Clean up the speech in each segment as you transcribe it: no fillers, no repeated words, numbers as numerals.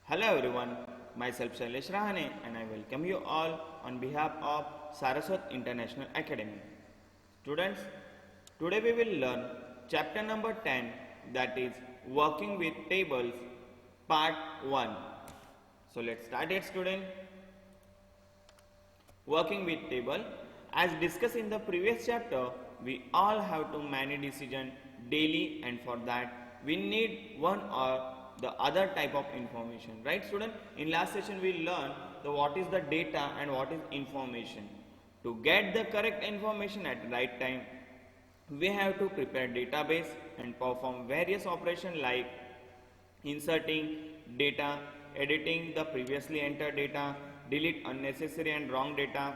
Hello everyone, myself Shailesh Rahane and I welcome you all on behalf of Saraswat International Academy. Students, today we will learn chapter number 10, that is working with tables part 1. So let's start it, student. Working with table, as discussed in the previous chapter, we all have to manage decision daily, and for that we need one or the other type of information, right student? In last session we learned the what is the data and what is information. To get the correct information at right time, we have to prepare database and perform various operations like inserting data, editing the previously entered data, delete unnecessary and wrong data,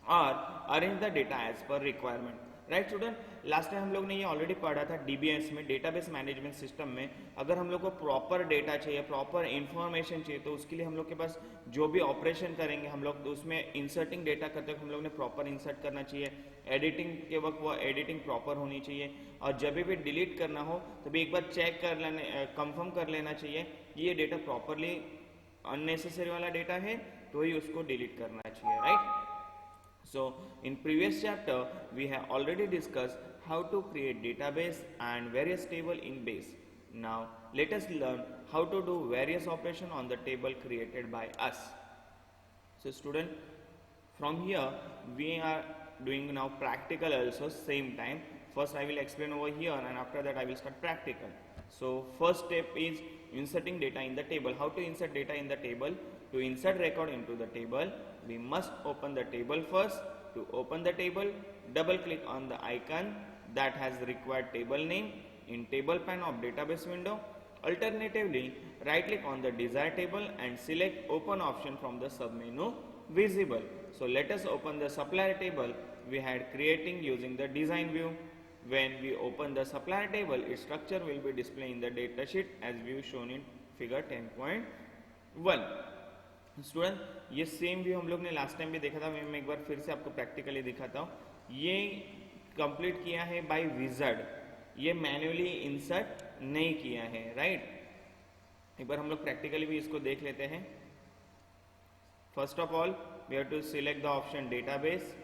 और arrange the data as per requirement. Right student, last time हम लोग ने ये already पढ़ा था DBS में, database management system में. अगर हम लोग को प्रॉपर डेटा चाहिए, प्रॉपर इंफॉर्मेशन चाहिए, तो उसके लिए हम लोग के पास जो भी ऑपरेशन करेंगे हम लोग, तो उसमें इंसर्टिंग डेटा करते वक्त हम लोग ने प्रॉपर इंसर्ट करना चाहिए. एडिटिंग के वक्त वो एडिटिंग प्रॉपर होनी चाहिए, और जब भी डिलीट करना हो तभी एक बार चेक कर लेने, कंफर्म कर लेना चाहिए ये डेटा प्रॉपरली अननेसेसरी वाला डेटा है तो ही उसको डिलीट करना चाहिए. Right. So in previous chapter we have already discussed how to create database and various table in base. Now let us learn how to do various operation on the table created by us. So student, from here we are doing now practical also same time. First I will explain over here and after that I will start practical. So first step is inserting data in the table. How to insert data in the table? To insert record into the table, we must open the table first. To open the table, double click on the icon that has required table name in table pane of database window. Alternatively, right click on the desired table and select open option from the submenu visible. So let us open the supplier table we had creating using the design view. When we open the supplier table, its structure will be displayed in the datasheet as view shown in figure 10.1. Student, ये same view हम लोग ने last time भी देखा था, मैं एक बार फिर से आपको प्रैक्टिकली दिखाता हूँ. ये कंप्लीट किया है बाय विजर्ड, ये मैन्युअली इंसर्ट नहीं किया है. राइट. एक बार हम लोग प्रैक्टिकली भी इसको देख लेते हैं. First of all we have to select the option database.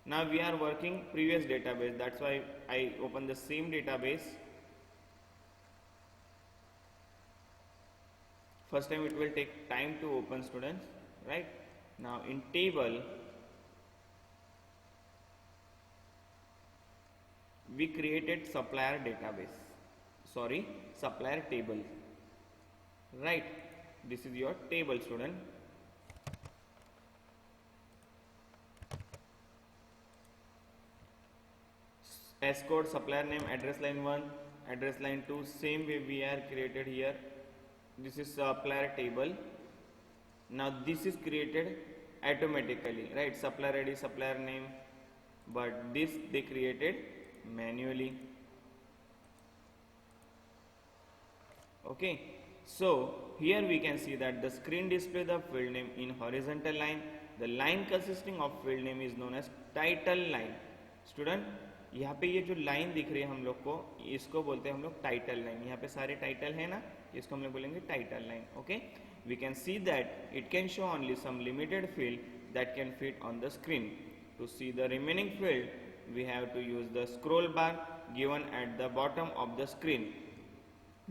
Now we are working previous database, that's why I open the same database. First time it will take time to open, students. Right. Now in table we created supplier database, sorry, supplier table. Right. This is your table, student. S code, supplier name, address line 1, address line 2, same way we are created here. This is supplier table. Now this is created automatically, right? Supplier ID, supplier name, but this they created manually. Okay, so here we can see that the screen display the field name in horizontal line. The line consisting of field name is known as title line. Student, यहाँ पे ये जो line दिख रही है हम लोग को, इसको बोलते हैं हम लोग टाइटल लाइन. यहाँ पे सारे टाइटल है ना, इसको हम लोग बोलेंगे title line. Okay, we can see that it can show only some limited field that can fit on the screen. To see the remaining field we have to use the scroll bar given at the bottom of the screen.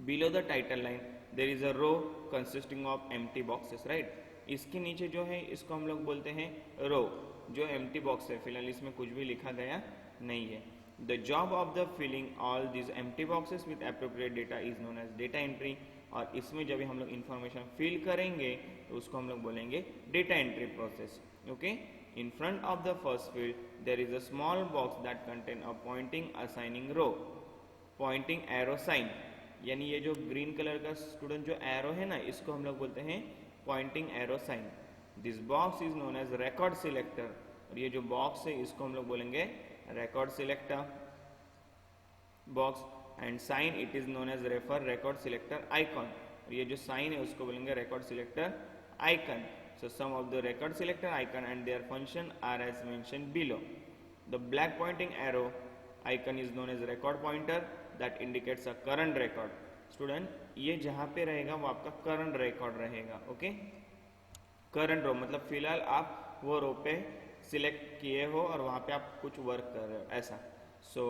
Below the title line there is a row consisting of empty boxes. Right. इसके नीचे जो है इसको हम लोग बोलते हैं रो, जो एम्प्टी बॉक्स है. फिलहाल इसमें कुछ भी लिखा गया नहीं है. The job of the filling all these empty boxes with appropriate data is known as data entry. और इसमें जब हम लोग इंफॉर्मेशन फिल करेंगे तो उसको हम लोग बोलेंगे data entry process. Okay. In front of the first field there is a small box that contain a pointing assigning row, pointing arrow sign. यानी ये जो ग्रीन कलर का स्टूडेंट जो एरो है ना, इसको हम लोग बोलते हैं pointing arrow sign. This box is known as record selector. और ये जो बॉक्स है इसको हम लोग बोलेंगे record selector box, and sign it is known as refer record selector icon. ये जो sign है उसको बोलेंगे record selector icon. So some of the record selector icon and their function are as mentioned below. The black pointing arrow icon is known as record pointer that indicates a current record. Student, ये जहाँ पे रहेगा वो आपका current record रहेगा। Okay, current रो मतलब फिलहाल आप वो रो पे सिलेक्ट किए हो और वहाँ पे आप कुछ वर्क कर रहे हो ऐसा। So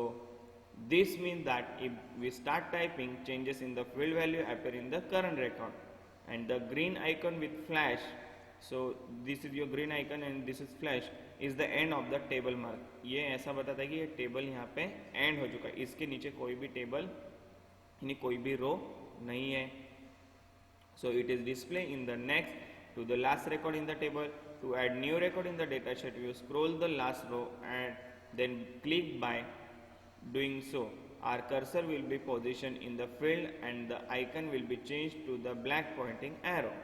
this mean that if we start typing, changes in the field value appear in the current record, and the green icon with flash, so this is your green icon and this is flash, is the end of the table mark। ये ऐसा बताता है कि ये table यहाँ पे and हो चुका है, इसके नीचे कोई भी टेबल यानी कोई भी रो नहीं है। So it is display in the next to the last record in the table. To add new record in the datasheet, you scroll the last row and then click. By doing so, our cursor will be positioned in the field and the icon will be changed to the black pointing arrow.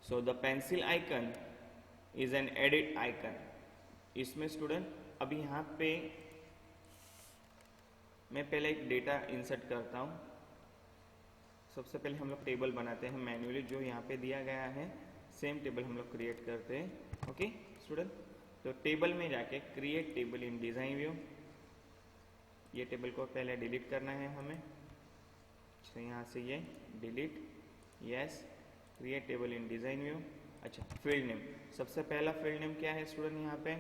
So the pencil icon is an edit icon. इसमें student अभी यहाँ पे मैं पहले एक data insert करता हूँ। सबसे पहले हम लोग टेबल बनाते हैं मैन्युअली, जो यहाँ पे दिया गया है सेम टेबल हम लोग क्रिएट करते हैं। ओके स्टूडेंट, तो टेबल में जाके क्रिएट टेबल इन डिज़ाइन व्यू, ये टेबल को पहले डिलीट करना है हमें। तो यहाँ से ये डिलीट, यस, क्रिएट टेबल इन डिज़ाइन व्यू। अच्छा, फील्ड नेम, सबसे पहला फील्ड नेम क्या है स्टूडेंट यहाँ पे,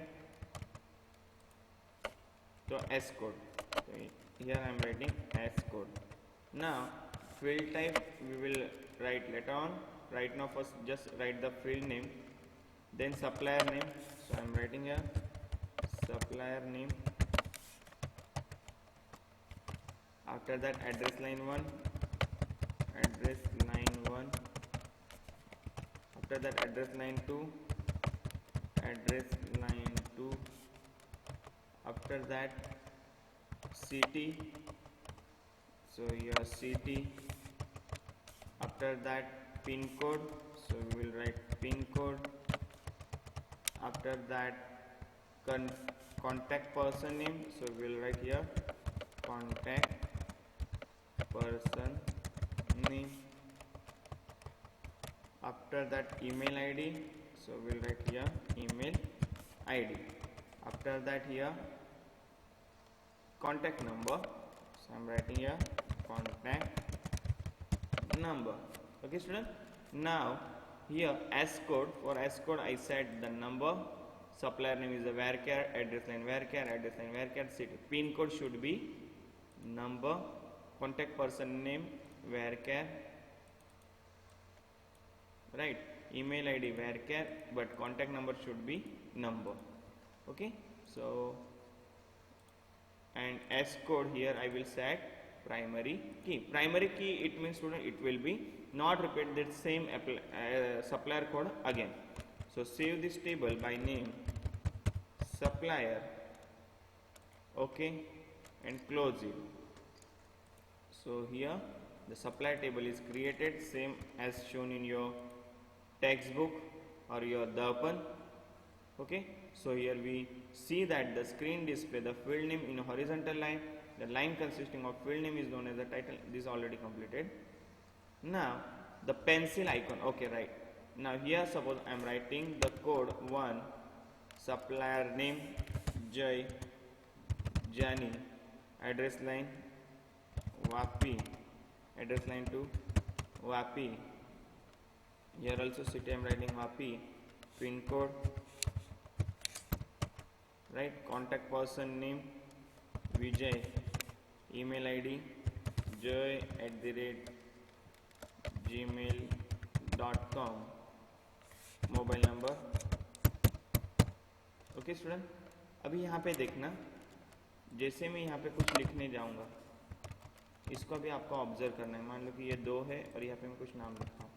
तो एस कोड। तो here I am writing S code. Now field type we will write later on. Right now first just write the field name, then supplier name. So I am writing here supplier name. After that address line 1, address line 1. After that address line 2, address line 2. After that city, so your city. After that pin code, so we will write pin code. After that contact person name, so we will write here contact person name. After that email ID, so we will write here email ID. After that here contact number, so I am writing here contact number. Okay student, now here S code, for S code I set the number, supplier name is the varchar, address line varchar, address line varchar, city, pin code should be number, contact person name varchar, right, email ID varchar, but contact number should be number. Okay, so and S code here I will set primary key. Primary key, it means student it will be not repeat that same supplier code again. So save this table by name supplier, okay, and close it. So here the supplier table is created same as shown in your textbook or your Darpan. Okay, so here we see that the screen display the field name in a horizontal line. The line consisting of field name is known as the title. This is already completed. Now the pencil icon, okay, right. Now here suppose I am writing the code 1, supplier name Jai Jani, address line Vapi, address line 2 Vapi, here also city I am writing Vapi, pin code, right, contact person name Vijay, email ID joy@gmail.com, mobile number. Okay student, अभी यहाँ पे देखना, जैसे मैं यहाँ पे कुछ लिखने जाऊँगा इसको भी आपको ऑब्जर्व करना है। मान लो कि ये 2 है और यहाँ पे मैं कुछ नाम लिखता हूँ,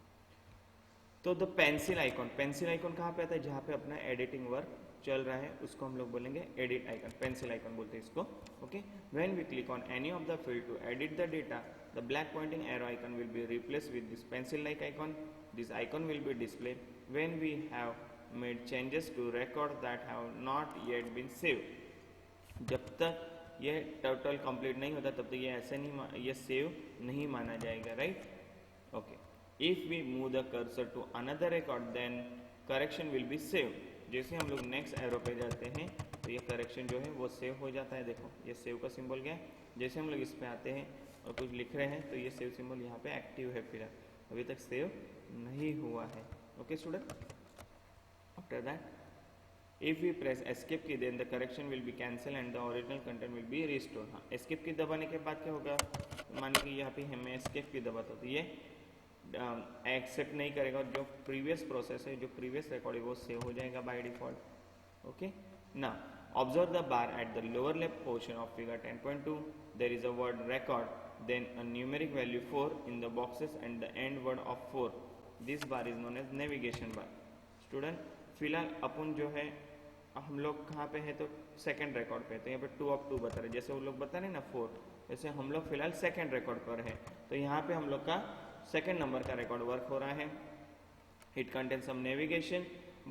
तो the pencil icon, pencil icon कहाँ पे आता है, जहाँ पे अपना एडिटिंग वर्क चल रहा है उसको हम लोग बोलेंगे एडिट आइकन, पेंसिल आइकन बोलते हैं इसको। Okay, when we click on any of the field to edit the data, the black pointing arrow icon will be replace with this pencil like icon. This icon will be display when we have made changes to record that have not yet been save. जब तक ये total complete नहीं होता तब तक ये ऐसे नहीं, ये सेव नहीं माना जाएगा, right. Okay, if we move the cursor to another record then correction will be save. जैसे हम लोग नेक्स्ट एरो पे जाते हैं तो ये करेक्शन जो है वो सेव हो जाता है। देखो ये सेव का सिंबल गया। जैसे हम लोग इस पे आते हैं और कुछ लिख रहे हैं तो ये सेव सिंबल यहाँ पे एक्टिव है, फिलहाल अभी तक सेव नहीं हुआ है। Okay student, after that if we press escape key then the correction will be cancelled and the original content will be restored। हाँ, escape की दबाने के बाद क्या होगा, मान लीजिए यहाँ पे हमें escape की दबाता तो ये एक्सेप्ट नहीं करेगा और जो प्रीवियस प्रोसेस है, जो प्रीवियस रिकॉर्ड है वो सेव हो जाएगा by default. Okay, now observe the bar at the lower left portion of figure 10.2 there is a word record then a numeric value 4 in the boxes and the end word of 4। this bar is known as navigation bar। Student फिलहाल अपन जो है हम लोग कहाँ पे है तो second record पे, तो यहाँ पे 2 of 2 बता रहे, जैसे वो लोग बता रहे ना 4, जैसे हम लोग फिलहाल सेकंड रिकॉर्ड पर है, तो यहाँ पे हम लोग का सेकंड नंबर का रिकॉर्ड वर्क हो रहा है। It contains some navigation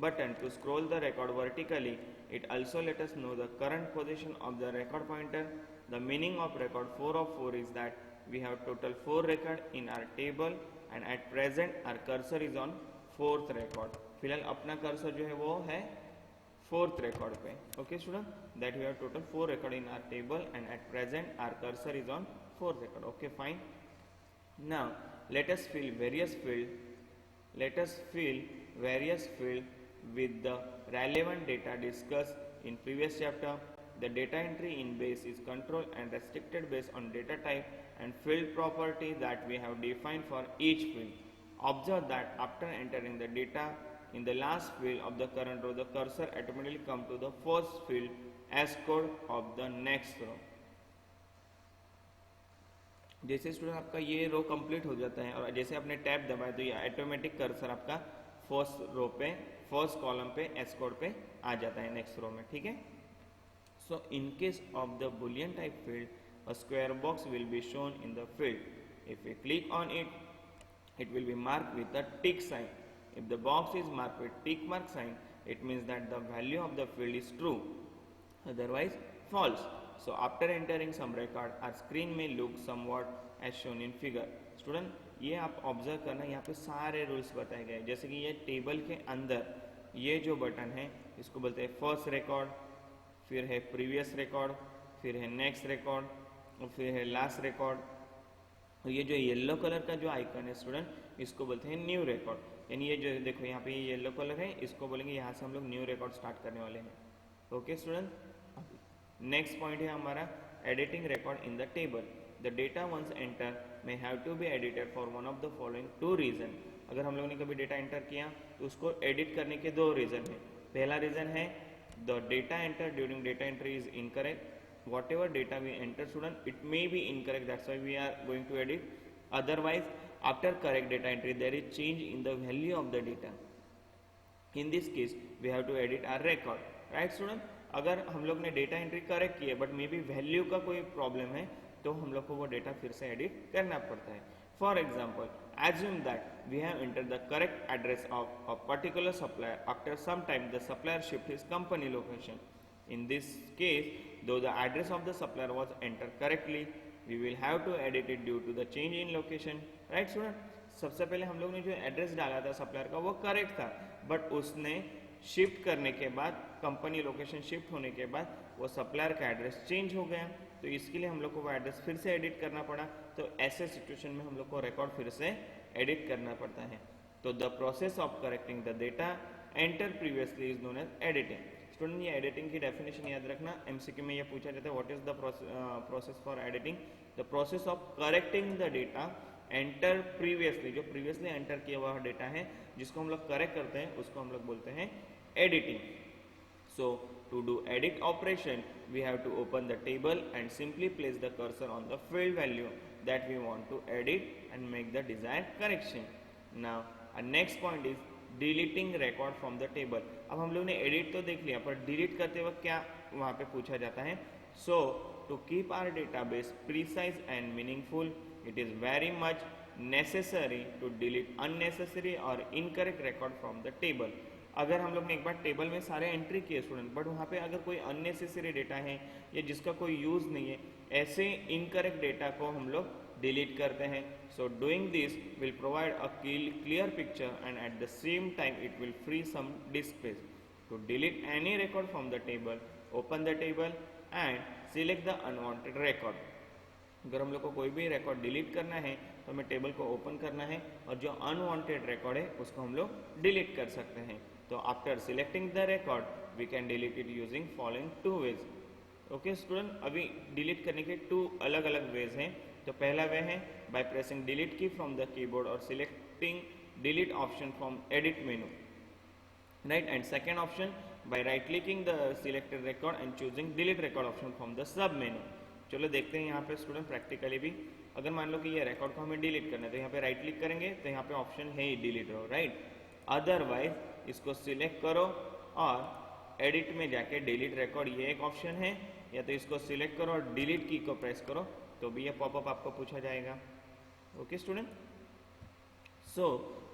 button to scroll the record vertically. It also let us know the current position of the record pointer. The meaning of record 4 of 4 is that we have total 4 record in our table and at present our cursor is on 4th record. फिलहाल अपना cursor जो है वो है 4th record पे। Okay student, that we have total 4 record in our table and at present our cursor is on 4th record. Okay fine, now let us fill various field with the relevant data discussed in previous chapter। The data entry in base is controlled and restricted based on data type and field property that we have defined for each field। Observe that after entering the data in the last field of the current row, the cursor automatically comes to the first field as code of the next row। जैसे student आपका ये रो complete हो जाता है और जैसे आपने tab दबाया तो ये ऑटोमेटिक कर्सर आपका फर्स्ट रो पे, फर्स्ट कॉलम पे, एस कोड पे आ जाता है नेक्स्ट रो में। ठीक है, so in case of the Boolean type field a square box will be shown in the field. If we click on it it will be marked with a tick sign। if the box is marked with tick mark sign it means that the value of the field is true, otherwise false। so after entering some record our screen may look somewhat as shown in figure। Student ये आप observe करना, यहाँ पे सारे rules बताए गए, जैसे कि ये टेबल के अंदर ये जो बटन है इसको बोलते हैं फर्स्ट रिकॉर्ड, फिर है प्रीवियस रिकॉर्ड, फिर है नेक्स्ट रिकॉर्ड और फिर है लास्ट रिकॉर्ड। और ये जो येलो कलर का जो आइकन है स्टूडेंट इसको बोलते हैं न्यू रिकॉर्ड। यानी ये जो देखो यहाँ पे ये येलो कलर है इसको बोलेंगे, यहाँ से हम लोग न्यू रिकॉर्ड स्टार्ट करने वाले हैं। ओके स्टूडेंट, नेक्स्ट पॉइंट है हमारा editing record in the table. The data once enter may have to be edited for one of the following 2 reason. अगर हम लोग ने कभी डेटा एंटर किया तो उसको एडिट करने के 2 रीजन है। पहला रीजन है the data enter during data entry is incorrect. whatever data we enter student it may be incorrect, that's why we are going to edit। otherwise after correct data entry there is change in the value of the data, in this case we have to edit our record, right student। अगर हम लोग ने data entry correct की है but may be value का कोई problem है तो हम लोग को वो डेटा फिर से एडिट करना पड़ता है। For example assume that we have entered the correct address of a particular supplier, after some time the supplier shift his company location। in this case though the address of the supplier was entered correctly we will have to edit it due to the change in location, right student। सबसे पहले हम लोग ने जो address डाला था supplier का वो करेक्ट था बट उसने शिफ्ट करने के बाद, कंपनी लोकेशन शिफ्ट होने के बाद वो सप्लायर का एड्रेस चेंज हो गया, तो इसके लिए हम लोग को वो एड्रेस फिर से एडिट करना पड़ा। तो ऐसे सिचुएशन में हम लोग को रिकॉर्ड फिर से एडिट करना पड़ता है। तो the process of correcting the data enter previously is known as editing. Student ये एडिटिंग की डेफिनेशन याद रखना, एमसीक्यू में ये पूछा जाता है what is the process for editing. The process of correcting the data enter previously, जो प्रीवियसली एंटर किया हुआ डेटा है जिसको हम लोग करेक्ट करते हैं उसको हम लोग बोलते हैं editing. So to do edit operation we have to open the table and simply place the cursor on the field value that we want to edit and make the desired correction. Now next point is deleting record from the table. अब हम लोग ने edit तो देख लिया पर delete करते वक्त क्या वहाँ पे पूछा जाता है। So to keep our database precise and meaningful it is very much necessary to delete unnecessary और incorrect record from the table. अगर हम लोग ने एक बार टेबल में सारे एंट्री किए स्टूडेंट बट वहाँ पे अगर कोई अननेसेसरी डेटा है या जिसका कोई यूज नहीं है, ऐसे इनकरेक्ट डेटा को हम लोग डिलीट करते हैं। So doing this will provide a clear picture and at the same time it will free some disk space। To delete any record from the table, open the table and select the unwanted record। अगर हम लोग को कोई भी record delete करना है तो हमें टेबल को ओपन करना है और जो अनवांटेड रिकॉर्ड है उसको हम लोग डिलीट कर सकते हैं। तो after selecting the record we can delete it using following two ways. Okay student, अभी डिलीट करने के टू अलग अलग वेज हैं। तो पहला वे है बाय प्रेसिंग डिलीट की फ्रॉम द कीबोर्ड और selecting delete option from edit menu, right? And second option by right clicking the selected record and choosing delete record option from the sub menu। चलो देखते हैं यहाँ पे student practically भी। अगर मान लो कि ये रिकॉर्ड को हमें डिलीट करना है तो यहाँ पे राइट क्लिक करेंगे तो यहाँ पे ऑप्शन है ही डिलीट रो, राइट। अदरवाइज इसको सिलेक्ट करो और एडिट में जाके डिलीट रिकॉर्ड ये एक ऑप्शन है, या तो इसको सिलेक्ट करो और डिलीट की को प्रेस करो तो भी ये पॉपअप आपको पूछा जाएगा। Okay student, so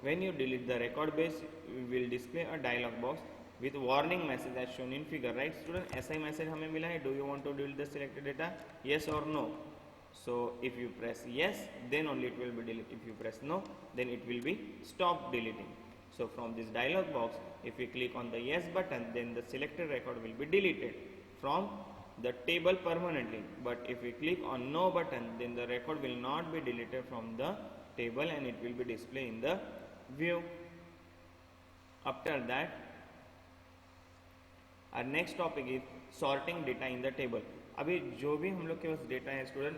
when you delete the record base we will display a dialog box with warning message as shown in figure, right student? ऐसा ही मैसेज हमें मिला है, do you want to delete the selected data, yes or no? So if you press yes then only it will be deleted, if you press no then it will be stop deleting। So from this dialog box if we click on the yes button then the selected record will be deleted from the table permanently, but if we click on no button then the record will not be deleted from the table and it will be displayed in the view। After that our next topic is sorting data in the table। अभी जो भी हम लोग के पास data है student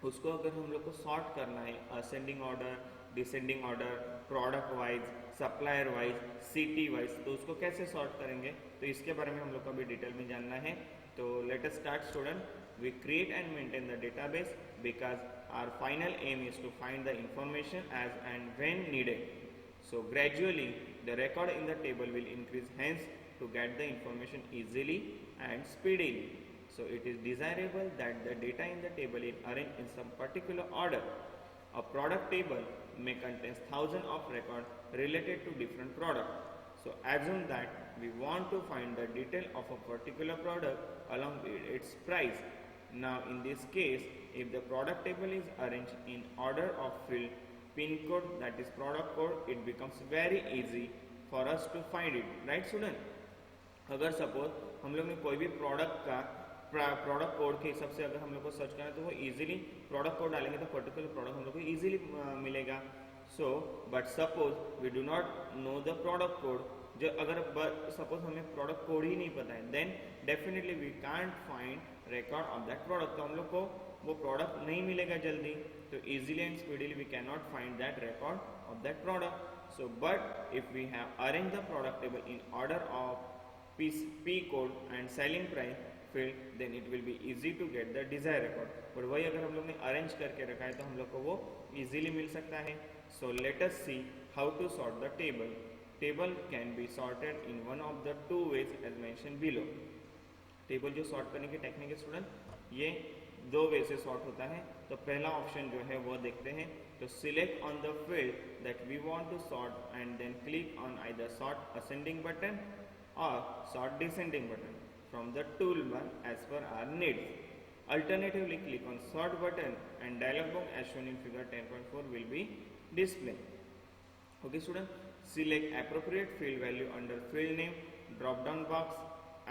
उसको अगर हम लोग को सॉर्ट करना है ascending order, descending order, product wise, supplier wise, city wise, तो उसको कैसे सॉर्ट करेंगे तो इसके बारे में हम लोग को अभी डिटेल में जानना है। तो let us start student. We create and maintain the database because our final aim is to find the information as and when needed। So gradually the record in the table will increase, hence to get the information easily and speedily। So it is desirable that the data in the table is arranged in some particular order। A product table may contain thousands of records related to different products। So assume that we want to find the detail of a particular product along with its price। Now in this case if the product table is arranged in order of field pin code, that is product code, it becomes very easy for us to find it, right student? अगर suppose हम लोग ने कोई भी product का product code के हिसाब से अगर हम लोग को सर्च करना है तो वो इजीली प्रोडक्ट कोड डालेंगे तो पर्टिकुलर प्रोडक्ट हम लोग को इजीली मिलेगा। So but suppose we do not know the product code, जो अगर सपोज हमें प्रोडक्ट कोड ही नहीं पता है then definitely we can't find record of that product, तो हम लोग को वो प्रोडक्ट नहीं मिलेगा जल्दी, तो easily and speedily we can not find that record of that product. So but if we have arrange the product table in order of P code and selling price field then it will be easy to get the desired record। But वही अगर हम लोग ने arrange करके रखा है तो हम लोग को वो इजीली मिल सकता है। So let us see how to sort the table. Table can be sorted in one of the two ways as mention below. Table जो सॉर्ट करने की टेक्निक है स्टूडेंट, ये दो वे से सॉर्ट होता है। तो पहला ऑप्शन जो है वो देखते हैं। तो select on the field that we want to sort and then click on either sort ascending button or sort descending button from the toolbar as per our needs। Alternatively click on sort button and dialog box as shown in figure 10.4 will be displayed। Okay student, select appropriate field value under field name drop down box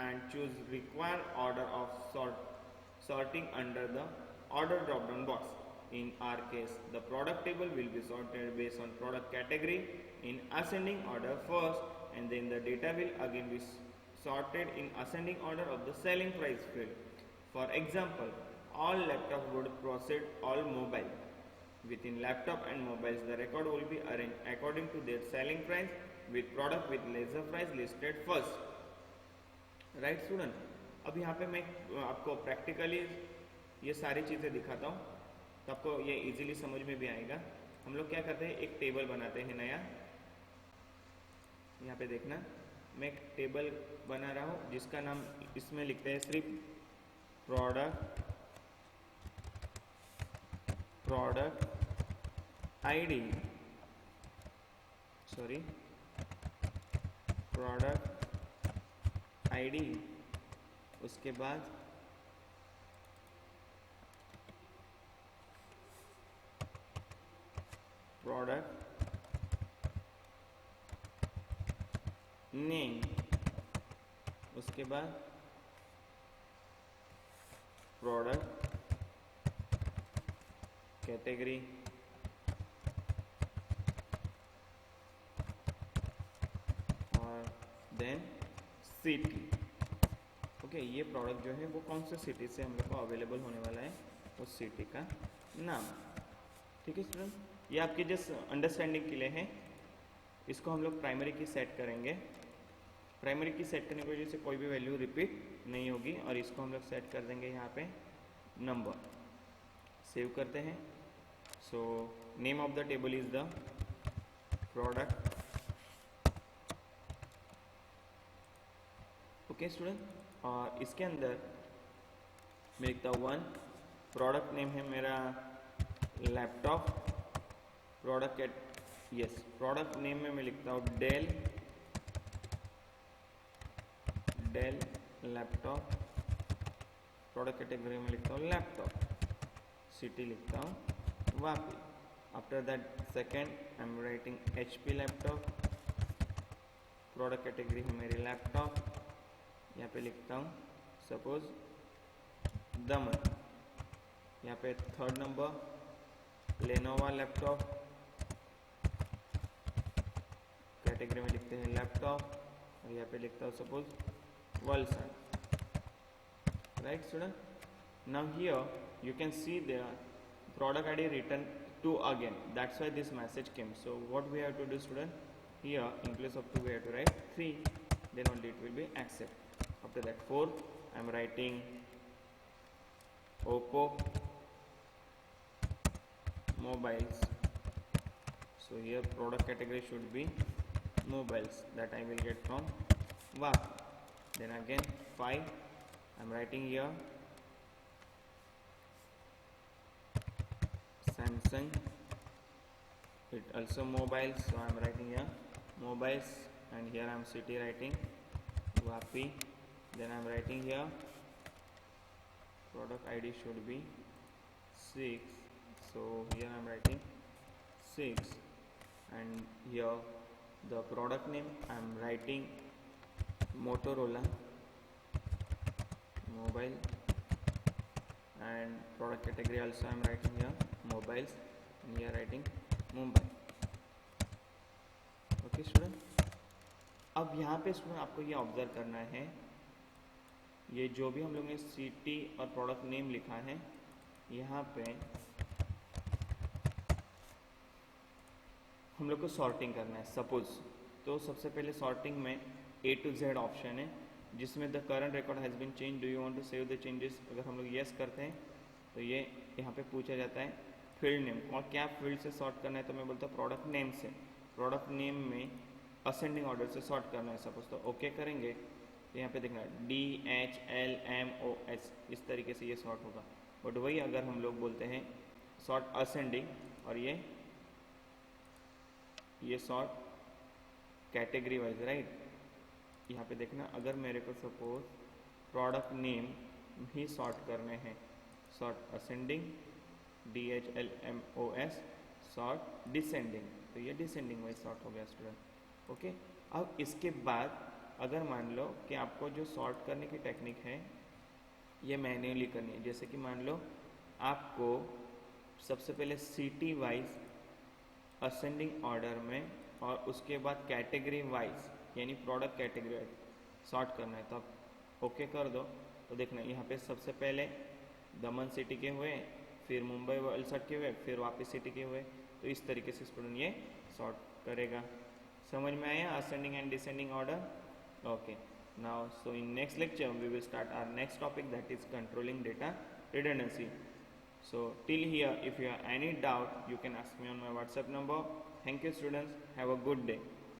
and choose require order of sorting under the order drop down box। In our case the product table will be sorted based on product category in ascending order first and then the data will again be sorted in ascending order of the selling price field। For example, all laptop would proceed all mobile। Within laptop and mobiles the record will be arranged according to their selling price with product with lesser price listed first। right student, अब यहाँ पे मैं आपको practically ये सारी चीज़ें दिखाता हूँ तो आपको ये इजीली समझ में भी आएगा। हम लोग क्या करते हैं, एक टेबल बनाते हैं नया। यहाँ पे देखना, मैं एक टेबल बना रहा हूँ जिसका नाम इसमें लिखते हैं सिर्फ product ID, sorry product ID, उसके बाद प्रोडक्ट नेम, उसके बाद प्रोडक्ट कैटेगरी और देन सिटी। ओके, ये प्रोडक्ट जो है वो कौन से सिटी से हम लोग को अवेलेबल होने वाला है, उस सिटी का नाम। ठीक है स्टूडेंट, ये आपके जस्ट अंडरस्टैंडिंग के लिए है। इसको हम लोग प्राइमरी की सेट करेंगे। प्राइमरी की सेट करने की वजह से कोई भी वैल्यू रिपीट नहीं होगी, और इसको हम लोग सेट कर देंगे यहाँ पे नंबर। सेव करते हैं। So name of the table is the product. Okay student, और इसके अंदर मैं लिखता हूँ 1, प्रोडक्ट नेम है मेरा लैपटॉप। प्रोडक्ट नेम में मैं लिखता हूँ डेल लैपटॉप। प्रोडक्ट कैटेगरी में लिखता हूँ लैपटॉप। सिटी लिखता हूँ Vapi. After that second I am writing HP laptop. Product category है मेरी लैपटॉप। यहाँ पे लिखता हूँ सपोज दमन। यहाँ पे third number Lenovo laptop. Category में लिखते हैं लैपटॉप, और यहाँ पे लिखता हूँ suppose Valsad. Right student, now here you can see the product ID written 2 again. That's why this message came. So what we have to do student, here in place of 2 we have to write 3, then only it will be accept. After that 4 I am writing Oppo mobiles. So here product category should be mobiles, that I will get from WAP. Then again 5 I am writing here Samsung. It also mobiles, so I am writing here mobiles, and here I am city writing Vapi. Then I am writing here product ID should be 6, so here I am writing 6, and here the product name I am writing Motorola mobile, and product category also I am writing here mobiles, and here writing Mumbai. Okay student, अब यहाँ पे student आपको ये observe करना है, ये जो भी हम लोग ने सिटी और प्रोडक्ट नेम लिखा है यहाँ पे हम लोग को सॉर्टिंग करना है। सपोज तो सबसे पहले सॉर्टिंग में A to Z ऑप्शन है, जिसमें the current record has been change, do you want to save the changes. अगर हम लोग येस करते हैं तो ये यहाँ पे पूछा जाता है फील्ड नेम, और क्या फील्ड से सॉर्ट करना है, तो मैं बोलता हूँ प्रोडक्ट नेम से। प्रोडक्ट नेम में असेंडिंग ऑर्डर से सॉर्ट करना है सपोज, तो ओके करेंगे तो यहाँ पे देखना DHLMOS, इस तरीके से ये सॉर्ट होगा। बट वही अगर हम लोग बोलते हैं सॉर्ट असेंडिंग, और ये सॉर्ट कैटेगरी वाइज, राइट। यहाँ पे देखना, अगर मेरे को सपोज प्रोडक्ट नेम भी सॉर्ट करने हैं, sort ascending DHLMOS, sort descending, तो ये डिसेंडिंग वाइज सॉर्ट हो गया स्टूडेंट। ओके, अब इसके बाद अगर मान लो कि आपको जो सॉर्ट करने की टेक्निक है ये मैन्युअली करनी है, जैसे कि मान लो आपको सबसे पहले सिटी वाइज असेंडिंग ऑर्डर में, और उसके बाद कैटेगरी वाइज यानी प्रोडक्ट कैटेगरी वाइज सॉर्ट करना है, तो आप ओके कर दो। तो देखना यहाँ पे सबसे पहले दमन सिटी के हुए, फिर मुंबई वलसाड के हुए, फिर वापस सिटी के हुए, तो इस तरीके से स्टूडेंट ये सॉर्ट करेगा। समझ में आया ascending and descending order? Okay, now so in next lecture we will start our next topic, that is controlling data redundancy. So till here, if you have any doubt, you can ask me on my WhatsApp number. Thank you students, have a good day.